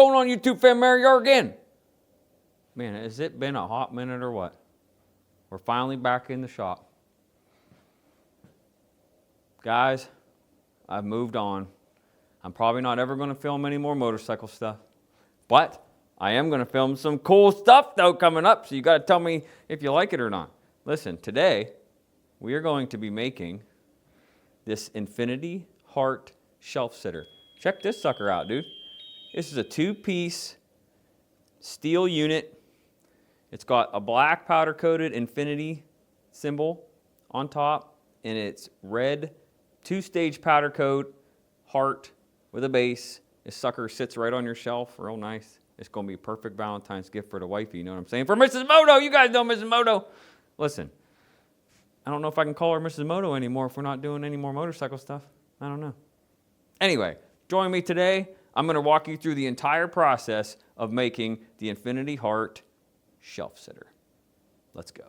going on, YouTube fam? Mary are again. Man, has it been a hot minute or what? We're finally back in the shop. Guys, I've moved on. I'm probably not ever going to film any more motorcycle stuff. But I am going to film some cool stuff, though, coming up. So you got to tell me if you like it or not. Listen, today we are going to be making this Infinity Heart shelf sitter. Check this sucker out, dude. This is a 2-piece steel unit. It's got a black powder-coated Infinity symbol on top, and it's red 2-stage powder coat heart with a base. This sucker sits right on your shelf, real nice. It's going to be a perfect Valentine's gift for the wifey, you know what I'm saying? For Mrs. Moto, you guys know Mrs. Moto. Listen, I don't know if I can call her Mrs. Moto anymore if we're not doing any more motorcycle stuff. I don't know. Anyway, join me today. I'm going to walk you through the entire process of making the Infinity Heart shelf sitter. Let's go.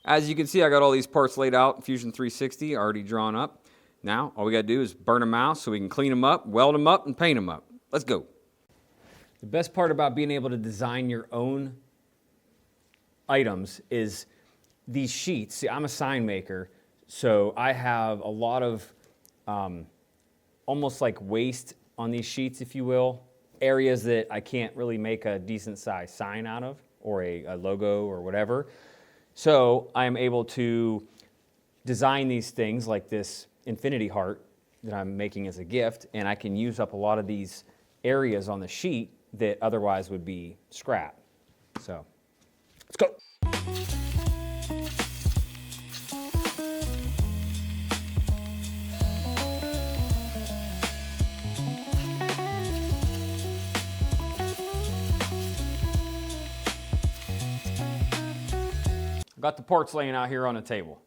As you can see, I got all these parts laid out in Fusion 360, already drawn up. Now, all we got to do is burn them out so we can clean them up, weld them up, and paint them up. Let's go. The best part about being able to design your own items is these sheets. See, I'm a sign maker, so I have a lot of almost like waste on these sheets, if you will, areas that I can't really make a decent size sign out of, or a logo or whatever. So I am able to design these things like this Infinity Heart that I'm making as a gift, and I can use up a lot of these areas on the sheet that otherwise would be scrap. So let's go. Got the parts laying out here on the table.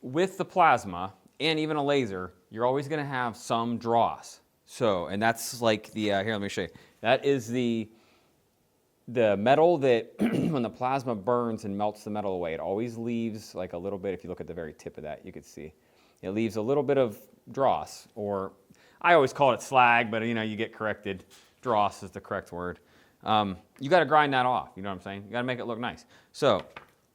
With the plasma and even a laser, you're always going to have some dross. So, and that's like the, here, let me show you. That is the metal that when the plasma burns and melts the metal away, it always leaves like a little bit. If you look at the very tip of that, you can see it leaves a little bit of dross, or I always call it slag, but you know, you get corrected. Dross is the correct word. You got to grind that off, you know what I'm saying? You got to make it look nice. So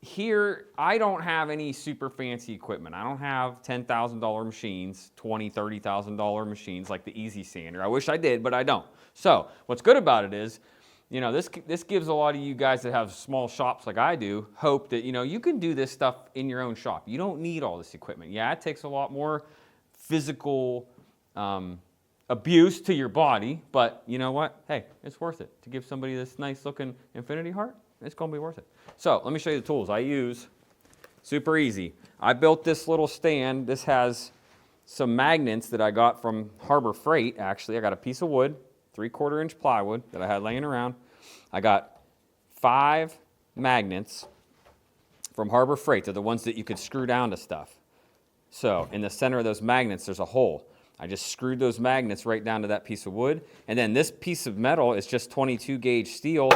here, I don't have any super fancy equipment. I don't have $10,000 machines, $20,000, $30,000 machines like the Easy Sander. I wish I did, but I don't. So what's good about it is, you know, this gives a lot of you guys that have small shops like I do hope that, you know, you can do this stuff in your own shop. You don't need all this equipment. Yeah, it takes a lot more physical abuse to your body, but you know what? Hey, it's worth it to give somebody this nice looking Infinity Heart. It's going to be worth it. So let me show you the tools I use. Super easy. I built this little stand. This has some magnets that I got from Harbor Freight, actually. I got a piece of wood, 3/4 inch plywood that I had laying around. I got 5 magnets from Harbor Freight. They're the ones that you could screw down to stuff. So in the center of those magnets, there's a hole. I just screwed those magnets right down to that piece of wood. And then this piece of metal is just 22 gauge steel.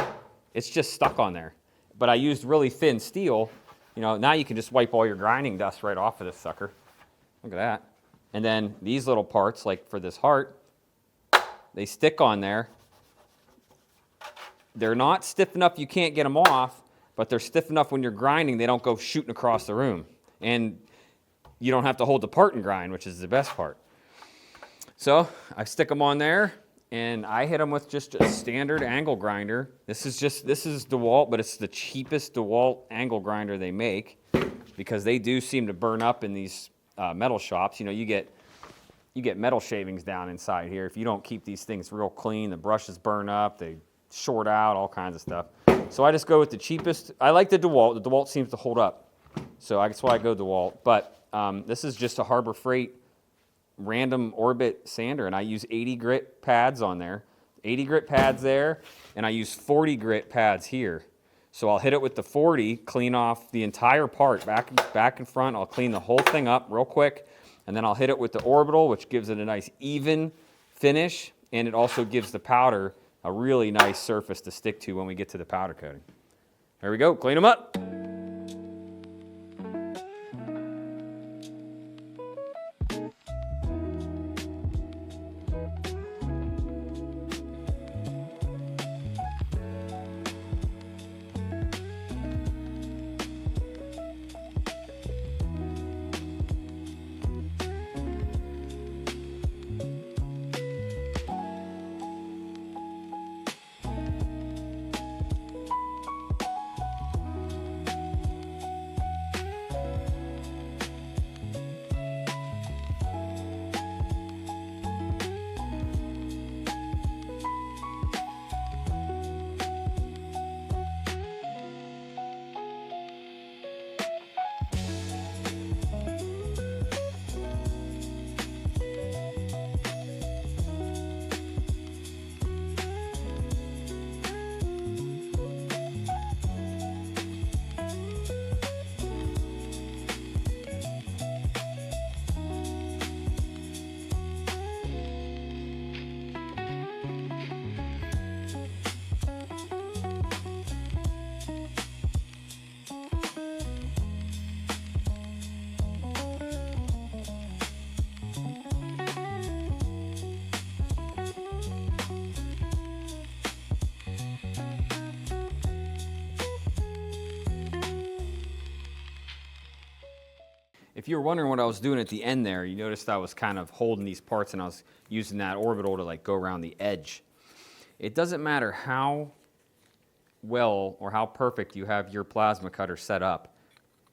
It's just stuck on there. But I used really thin steel. You know, now you can just wipe all your grinding dust right off of this sucker. Look at that. And then these little parts, like for this heart, they stick on there. They're not stiff enough you can't get them off, but they're stiff enough when you're grinding they don't go shooting across the room. And you don't have to hold the part and grind, which is the best part. So I stick them on there, and I hit them with just a standard angle grinder. This is Dewalt, but it's the cheapest Dewalt angle grinder they make because they do seem to burn up in these metal shops. You know, you get metal shavings down inside here. If you don't keep these things real clean, the brushes burn up, they short out, all kinds of stuff. So I just go with the cheapest. I like the Dewalt. The Dewalt seems to hold up. So that's why I go Dewalt. But this is just a Harbor Freight random orbit sander, and I use 80 grit pads on there. 80 grit pads there, and I use 40 grit pads here. So I'll hit it with the 40, clean off the entire part, back and front. I'll clean the whole thing up real quick, and then I'll hit it with the orbital, which gives it a nice even finish, and it also gives the powder a really nice surface to stick to when we get to the powder coating. There we go, clean them up. If you were wondering what I was doing at the end there, you noticed I was kind of holding these parts and I was using that orbital to like go around the edge. It doesn't matter how well or how perfect you have your plasma cutter set up,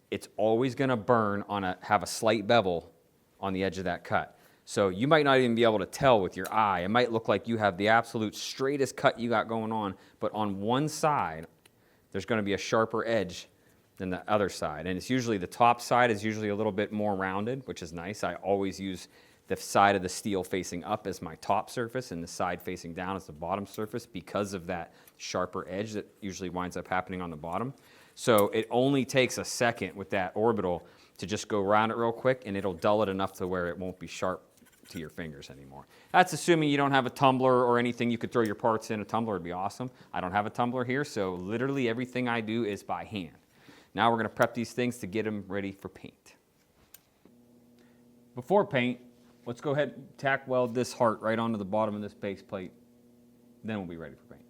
it's always going to burn have a slight bevel on the edge of that cut. So you might not even be able to tell with your eye. It might look like you have the absolute straightest cut you got going on, but on one side, there's going to be a sharper edge than the other side. And it's usually the top side is usually a little bit more rounded, which is nice. I always use the side of the steel facing up as my top surface and the side facing down as the bottom surface because of that sharper edge that usually winds up happening on the bottom. So it only takes a second with that orbital to just go around it real quick, and it'll dull it enough to where it won't be sharp to your fingers anymore. That's assuming you don't have a tumbler or anything you could throw your parts in. A tumbler would be awesome. I don't have a tumbler here, so literally everything I do is by hand. Now we're going to prep these things to get them ready for paint. Before paint, let's go ahead and tack weld this heart right onto the bottom of this base plate. Then we'll be ready for paint.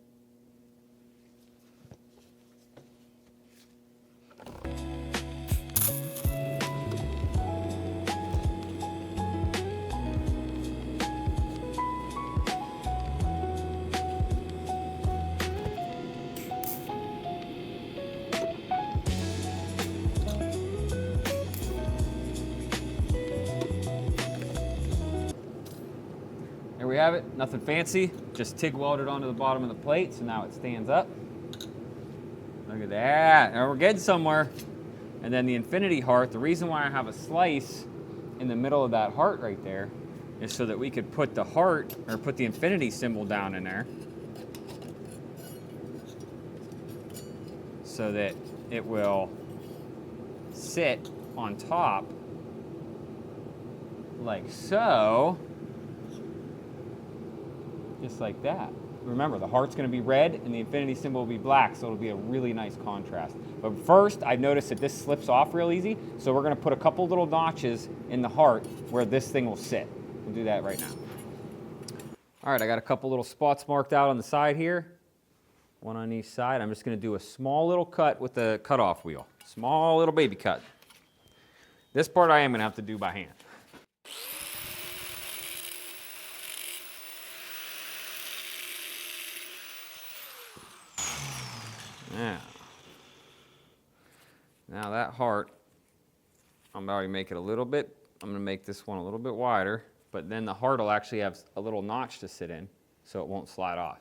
There we have it, nothing fancy, just TIG welded onto the bottom of the plate, so now it stands up. Look at that, now we're getting somewhere. And then the infinity heart, the reason why I have a slice in the middle of that heart right there is so that we could put the heart, or put the infinity symbol down in there, so that it will sit on top like so. Just like that. Remember, the heart's going to be red and the infinity symbol will be black, so it'll be a really nice contrast. But first, I've noticed that this slips off real easy, so we're going to put a couple little notches in the heart where this thing will sit. We'll do that right now. All right, I got a couple little spots marked out on the side here, one on each side. I'm just going to do a small little cut with the cutoff wheel. Small little baby cut. This part I am going to have to do by hand. Now that heart, I'm already making a little bit, I'm going to make this one a little bit wider, but then the heart will actually have a little notch to sit in, so it won't slide off.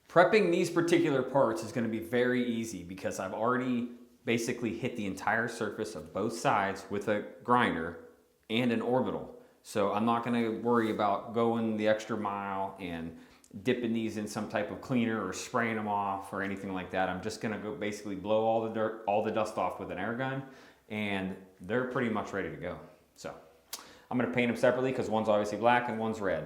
Prepping these particular parts is going to be very easy because I've already basically hit the entire surface of both sides with a grinder and an orbital. So I'm not gonna worry about going the extra mile and dipping these in some type of cleaner or spraying them off or anything like that. I'm just gonna go basically blow all the dirt, all the dust off with an air gun, and they're pretty much ready to go. So I'm gonna paint them separately because one's obviously black and one's red.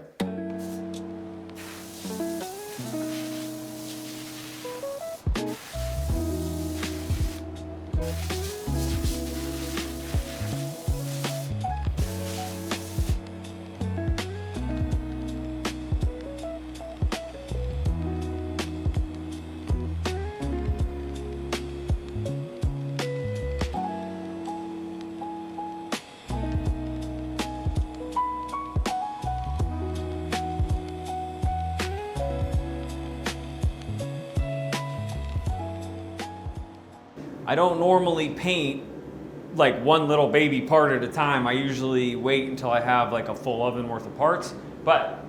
I don't normally paint like one little baby part at a time. I usually wait until I have like a full oven worth of parts, but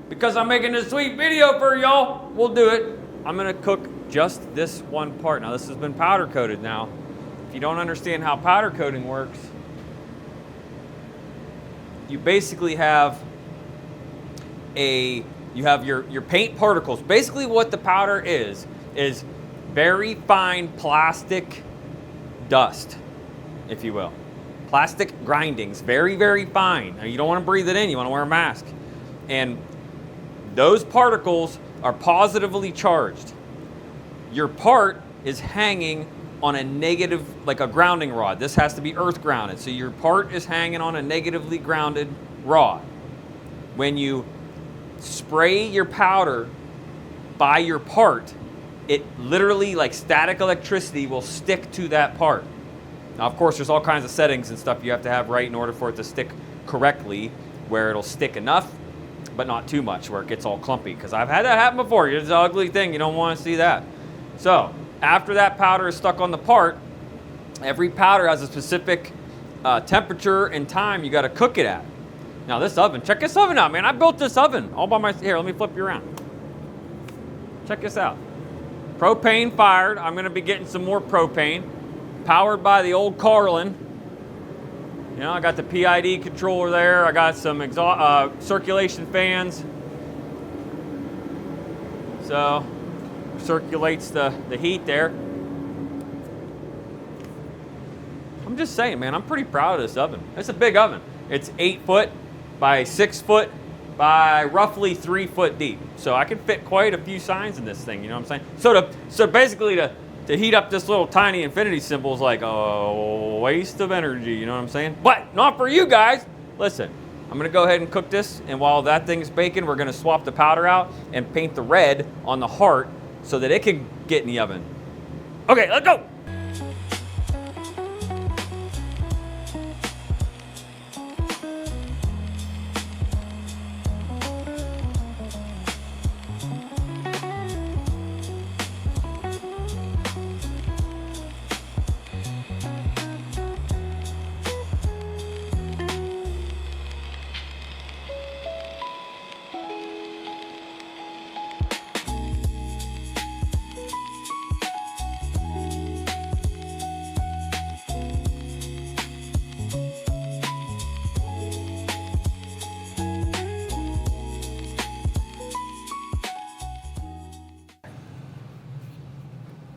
because I'm making this sweet video for y'all, we'll do it. I'm gonna cook just this one part. Now this has been powder coated now. If you don't understand how powder coating works, you basically have your paint particles. Basically what the powder is very fine plastic dust, if you will. Plastic grindings, very, very fine. Now, you don't want to breathe it in, you want to wear a mask. And those particles are positively charged. Your part is hanging on a negative, like a grounding rod. This has to be earth grounded. So your part is hanging on a negatively grounded rod. When you spray your powder by your part, it literally, like static electricity, will stick to that part. Now, of course, there's all kinds of settings and stuff you have to have right in order for it to stick correctly, where it'll stick enough, but not too much, where it gets all clumpy. Because I've had that happen before. It's an ugly thing. You don't want to see that. So, after that powder is stuck on the part, every powder has a specific temperature and time you got to cook it at. Now, this oven, check this oven out, man. I built this oven all by myself. Here, let me flip you around. Check this out. Propane fired. I'm going to be getting some more propane. Powered by the old Carlin. You know, I got the PID controller there. I got some circulation fans. So, circulates the heat there. I'm just saying, man, I'm pretty proud of this oven. It's a big oven. It's 8 foot by 6 foot by roughly 3 foot deep. So I can fit quite a few signs in this thing, you know what I'm saying? So basically to heat up this little tiny infinity symbol is like a waste of energy, you know what I'm saying? But not for you guys. Listen, I'm gonna go ahead and cook this, and while that thing's baking, we're gonna swap the powder out and paint the red on the heart so that it can get in the oven. Okay, let's go.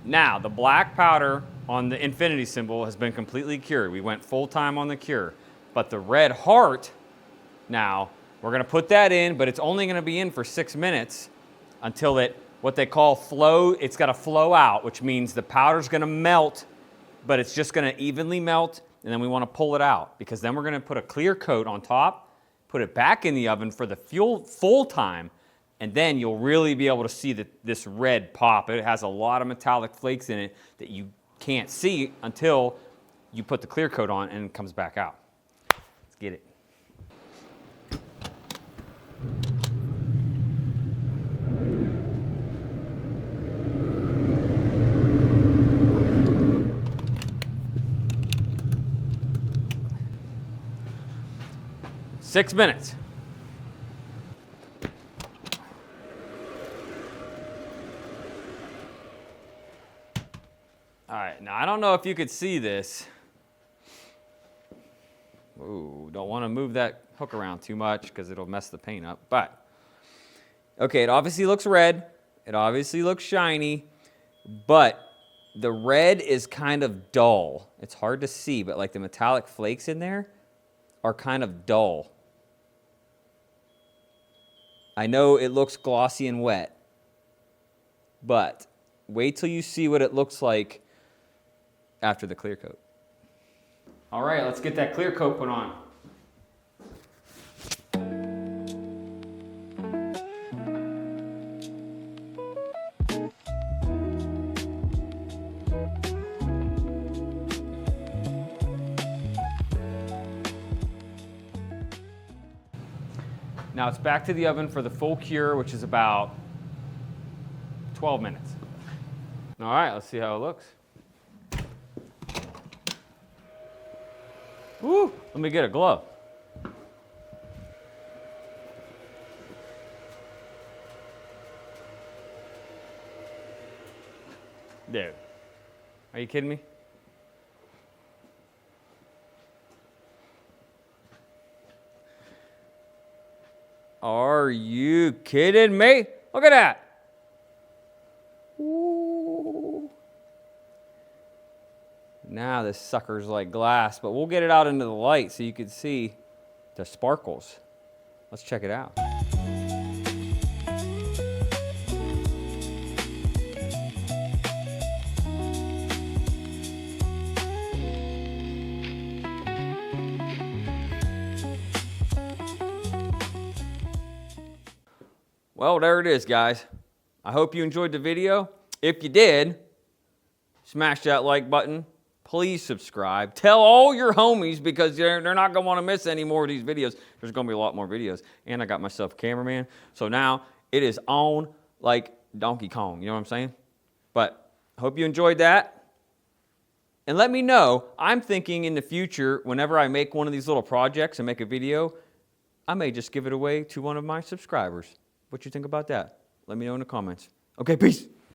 Now, the black powder on the infinity symbol has been completely cured. We went full time on the cure. But the red heart, now, we're gonna put that in, but it's only gonna be in for 6 minutes until it, what they call flow, it's gotta flow out, which means the powder's gonna melt, but it's just gonna evenly melt, and then we wanna pull it out, because then we're gonna put a clear coat on top, put it back in the oven for the full time, and then you'll really be able to see this red pop. It has a lot of metallic flakes in it that you can't see until you put the clear coat on and it comes back out. Let's get it. Six minutes. All right, now I don't know if you could see this, Ooh, don't want to move that hook around too much because it'll mess the paint up. But, okay, it obviously looks red. It obviously looks shiny. But the red is kind of dull. It's hard to see, but like the metallic flakes in there are kind of dull. I know it looks glossy and wet, but wait till you see what it looks like after the clear coat. All right, let's get that clear coat put on. Now it's back to the oven for the full cure, which is about 12 minutes. All right, let's see how it looks. Woo, let me get a glove. Dude, are you kidding me? Are you kidding me? Look at that. Ooh. Now this sucker's like glass, but we'll get it out into the light so you can see the sparkles. Let's check it out. Well, there it is, guys. I hope you enjoyed the video. If you did, smash that like button. Please subscribe. Tell all your homies because they're not going to want to miss any more of these videos. There's going to be a lot more videos. And I got myself a cameraman. So now it is on like Donkey Kong. You know what I'm saying? But I hope you enjoyed that. And let me know. I'm thinking in the future, whenever I make one of these little projects and make a video, I may just give it away to one of my subscribers. What you think about that? Let me know in the comments. Okay, peace.